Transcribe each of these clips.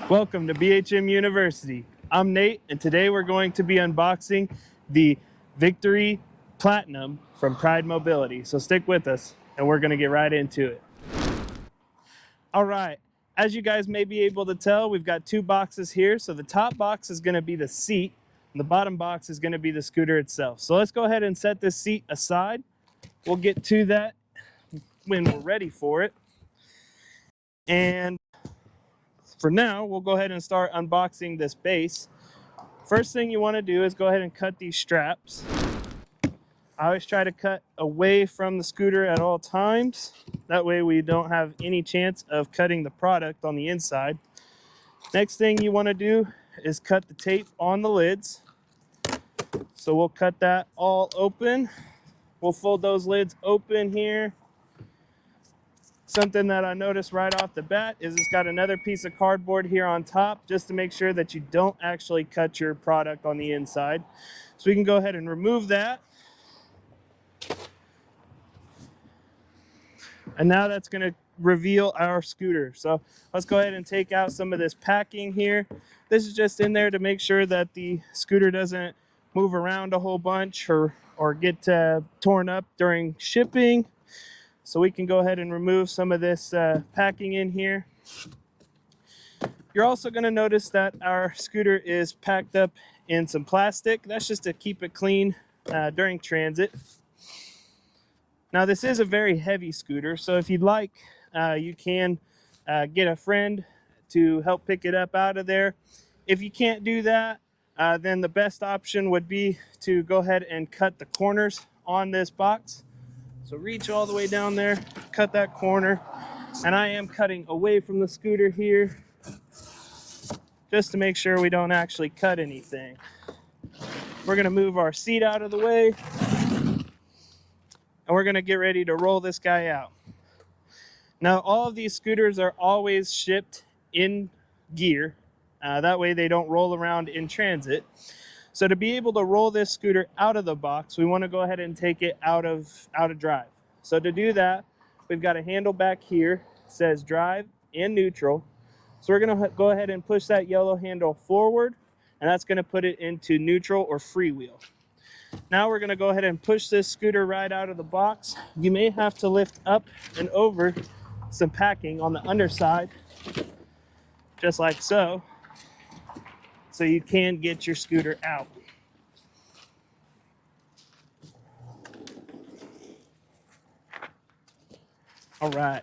Welcome to BHM University. I'm Nate, and today we're going to be unboxing the Victory Platinum from Pride Mobility. So stick with us, and we're going to get right into it. All right, as you guys may be able to tell, we've got two boxes here. So the top box is going to be the seat, and the bottom box is going to be the scooter itself. So let's go ahead and set this seat aside. We'll get to that when we're ready for it. And for now, we'll go ahead and start unboxing this base. First thing you want to do is go ahead and cut these straps. I always try to cut away from the scooter at all times. That way we don't have any chance of cutting the product on the inside. Next thing you want to do is cut the tape on the lids. So we'll cut that all open. We'll fold those lids open here. Something that I noticed right off the bat is it's got another piece of cardboard here on top just to make sure that you don't actually cut your product on the inside. So we can go ahead and remove that. And now that's going to reveal our scooter. So let's go ahead and take out some of this packing here. This is just in there to make sure that the scooter doesn't move around a whole bunch or get torn up during shipping. So we can go ahead and remove some of this packing in here. You're also going to notice that our scooter is packed up in some plastic. That's just to keep it clean during transit. Now this is a very heavy scooter, so if you'd like, you can get a friend to help pick it up out of there. If you can't do that, then the best option would be to go ahead and cut the corners on this box. So reach all the way down there, cut that corner, and I am cutting away from the scooter here just to make sure we don't actually cut anything. We're going to move our seat out of the way, and we're going to get ready to roll this guy out. Now, all of these scooters are always shipped in gear. That way they don't roll around in transit. So to be able to roll this scooter out of the box, we want to go ahead and take it out of drive. So to do that, we've got a handle back here, it says drive and neutral. So we're going to go ahead and push that yellow handle forward, and that's going to put it into neutral or freewheel. Now we're going to go ahead and push this scooter right out of the box. You may have to lift up and over some packing on the underside, just like so you can get your scooter out. All right,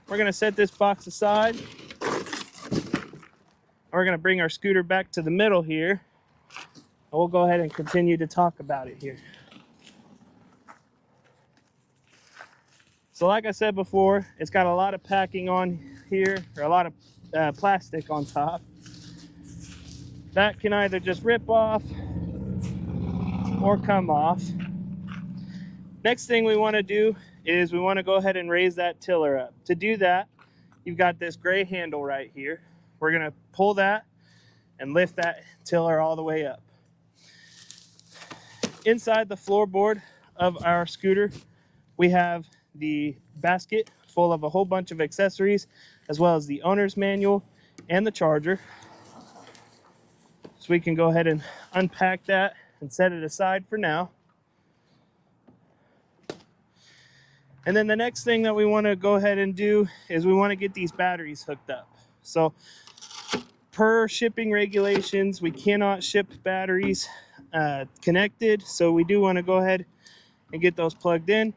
we're going to set this box aside. We're going to bring our scooter back to the middle here. We'll go ahead and continue to talk about it here. So like I said before, it's got a lot of packing on here, or a lot of plastic on top. That can either just rip off or come off. Next thing we want to do is we want to go ahead and raise that tiller up. To do that, you've got this gray handle right here. We're going to pull that and lift that tiller all the way up. Inside the floorboard of our scooter, we have the basket full of a whole bunch of accessories, as well as the owner's manual and the charger. So we can go ahead and unpack that and set it aside for now. And then the next thing that we want to go ahead and do is we want to get these batteries hooked up. So per shipping regulations, we cannot ship batteries connected. So we do want to go ahead and get those plugged in.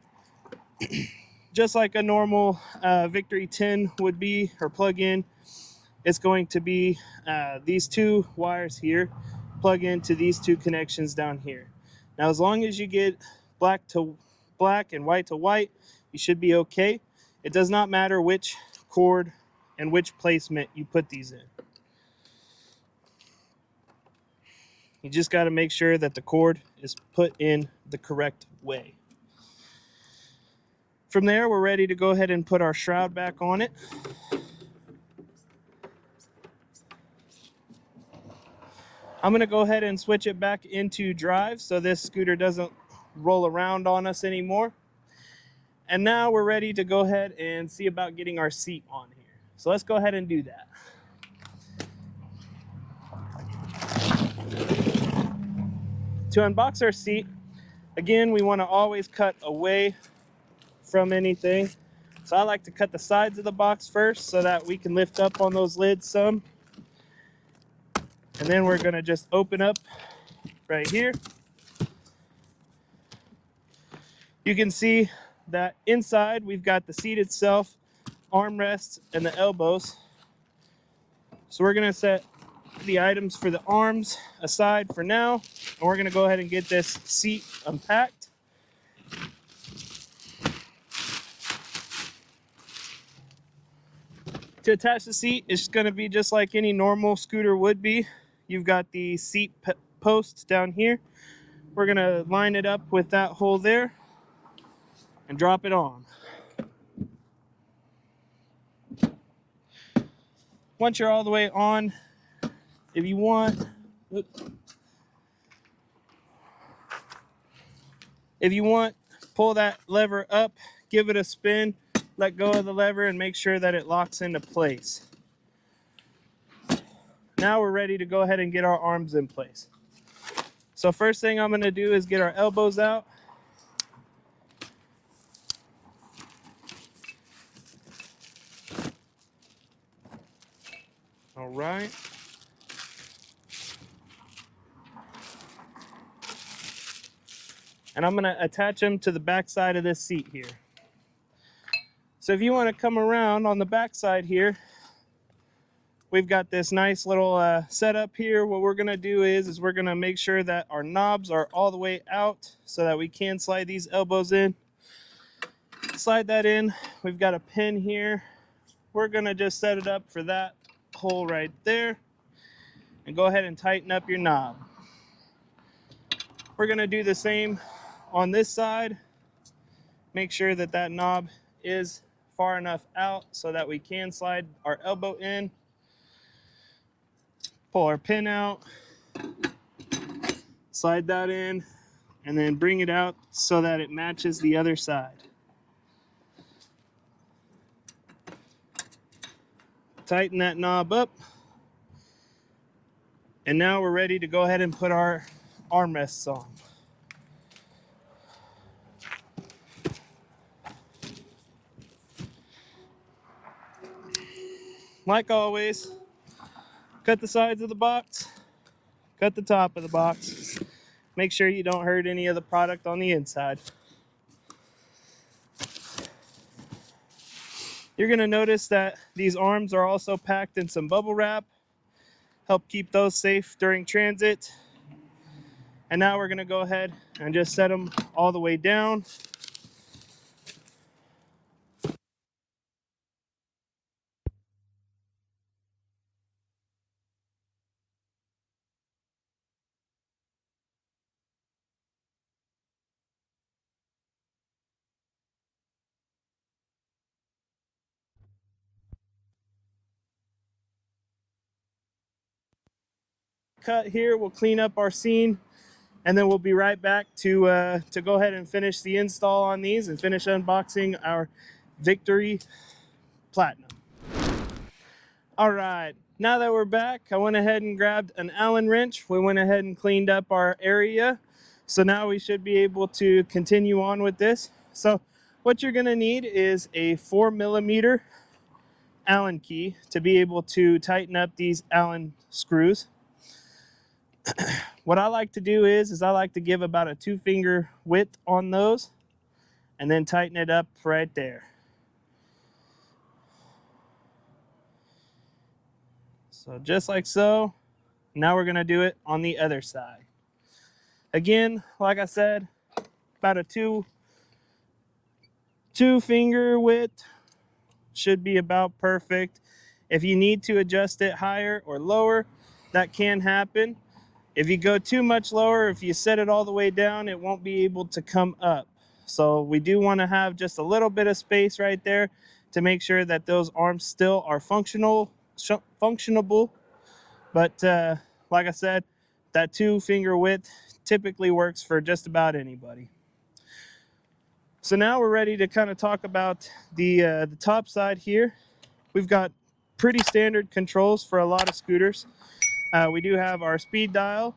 Just like a normal Victory 10 would be, or plug in, it's going to be these two wires here plug into these two connections down here. Now, as long as you get black to black and white to white, you should be okay. It does not matter which cord and which placement you put these in. You just got to make sure that the cord is put in the correct way. From there, we're ready to go ahead and put our shroud back on it. I'm going to go ahead and switch it back into drive so this scooter doesn't roll around on us anymore. And now we're ready to go ahead and see about getting our seat on here. So let's go ahead and do that. To unbox our seat, again, we want to always cut away from anything. So I like to cut the sides of the box first so that we can lift up on those lids some. And then we're going to just open up right here. You can see that inside we've got the seat itself, armrests, and the elbows. So we're going to set the items for the arms aside for now, and we're going to go ahead and get this seat unpacked. To attach the seat, it's going to be just like any normal scooter would be. You've got the seat post down here. We're going to line it up with that hole there and drop it on. Once you're all the way on, if you want, pull that lever up, give it a spin, let go of the lever, and make sure that it locks into place. Now we're ready to go ahead and get our arms in place. So first thing I'm going to do is get our elbows out. All right. And I'm going to attach them to the back side of this seat here. So if you want to come around on the back side here, we've got this nice little setup here. What we're going to do is we're going to make sure that our knobs are all the way out so that we can slide these elbows in. Slide that in. We've got a pin here. We're going to just set it up for that hole right there and go ahead and tighten up your knob. We're going to do the same on this side. Make sure that that knob is far enough out so that we can slide our elbow in. Pull our pin out, slide that in, and then bring it out so that it matches the other side. Tighten that knob up. And now we're ready to go ahead and put our armrests on. Like always, cut the sides of the box, cut the top of the box. Make sure you don't hurt any of the product on the inside. You're going to notice that these arms are also packed in some bubble wrap. Help keep those safe during transit. And now we're going to go ahead and just set them all the way down. Cut here, we'll clean up our scene, and then we'll be right back to go ahead and finish the install on these and finish unboxing our Victory Platinum. All right, now that we're back, I went ahead and grabbed an Allen wrench. We went ahead and cleaned up our area. So now we should be able to continue on with this. So what you're gonna need is a 4mm Allen key to be able to tighten up these Allen screws. What I like to do is I like to give about a 2-finger width on those and then tighten it up right there. So just like so. Now we're going to do it on the other side. Again, like I said, about a 2-finger width should be about perfect. If you need to adjust it higher or lower, that can happen. If you go too much lower, if you set it all the way down, it won't be able to come up. So we do want to have just a little bit of space right there to make sure that those arms still are functionable. But like I said, that 2-finger width typically works for just about anybody. So now we're ready to kind of talk about the top side here. We've got pretty standard controls for a lot of scooters. We do have our speed dial.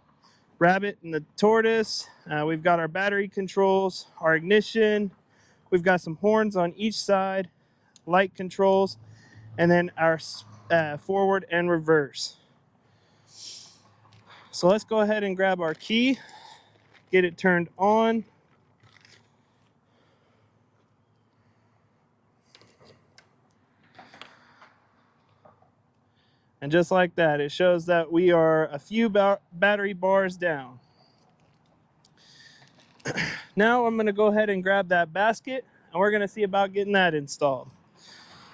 rabbit and the tortoise. We've got our battery controls, our ignition. We've got some horns on each side, light controls, and then our forward and reverse. So let's go ahead and grab our key, get it turned on. And just like that, it shows that we are a few battery bars down. Now I'm going to go ahead and grab that basket, and we're going to see about getting that installed.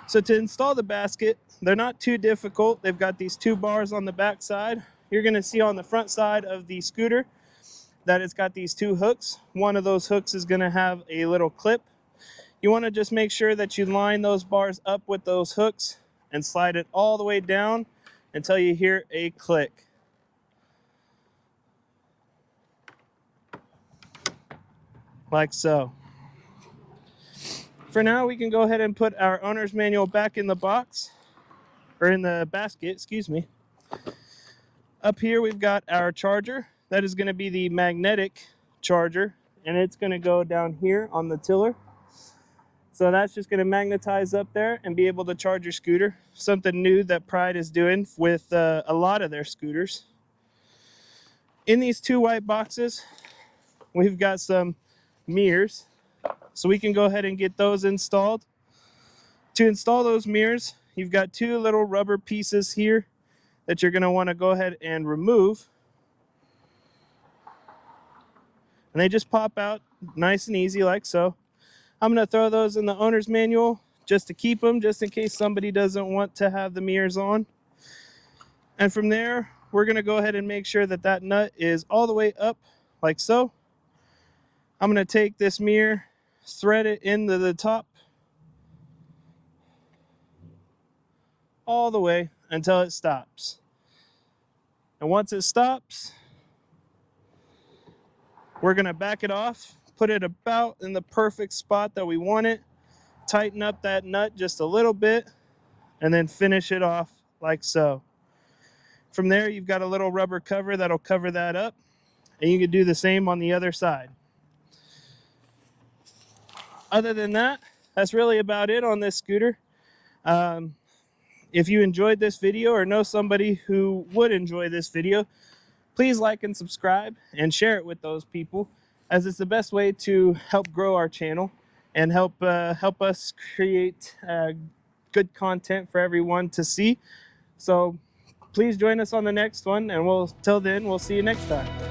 So to install the basket, they're not too difficult. They've got these 2 bars on the back side. You're going to see on the front side of the scooter that it's got these 2 hooks. One of those hooks is going to have a little clip. You want to just make sure that you line those bars up with those hooks and slide it all the way down until you hear a click. Like so. For now, we can go ahead and put our owner's manual back in the box, or in the basket, excuse me. Up here, we've got our charger. That is going to be the magnetic charger, and it's going to go down here on the tiller. So that's just going to magnetize up there and be able to charge your scooter. Something new that Pride is doing with a lot of their scooters. In these 2 white boxes, we've got some mirrors. So we can go ahead and get those installed. To install those mirrors, you've got 2 little rubber pieces here that you're going to want to go ahead and remove. And they just pop out nice and easy like so. I'm going to throw those in the owner's manual just to keep them, just in case somebody doesn't want to have the mirrors on. And from there, we're going to go ahead and make sure that that nut is all the way up like so. I'm going to take this mirror, thread it into the top all the way until it stops. And once it stops, we're going to back it off, put it about in the perfect spot that we want it, tighten up that nut just a little bit, and then finish it off like so. From there, you've got a little rubber cover that'll cover that up, and you can do the same on the other side. Other than that, that's really about it on this scooter. If you enjoyed this video or know somebody who would enjoy this video, please like and subscribe and share it with those people, as it's the best way to help grow our channel and help us create good content for everyone to see. So please join us on the next one, and till then, we'll see you next time.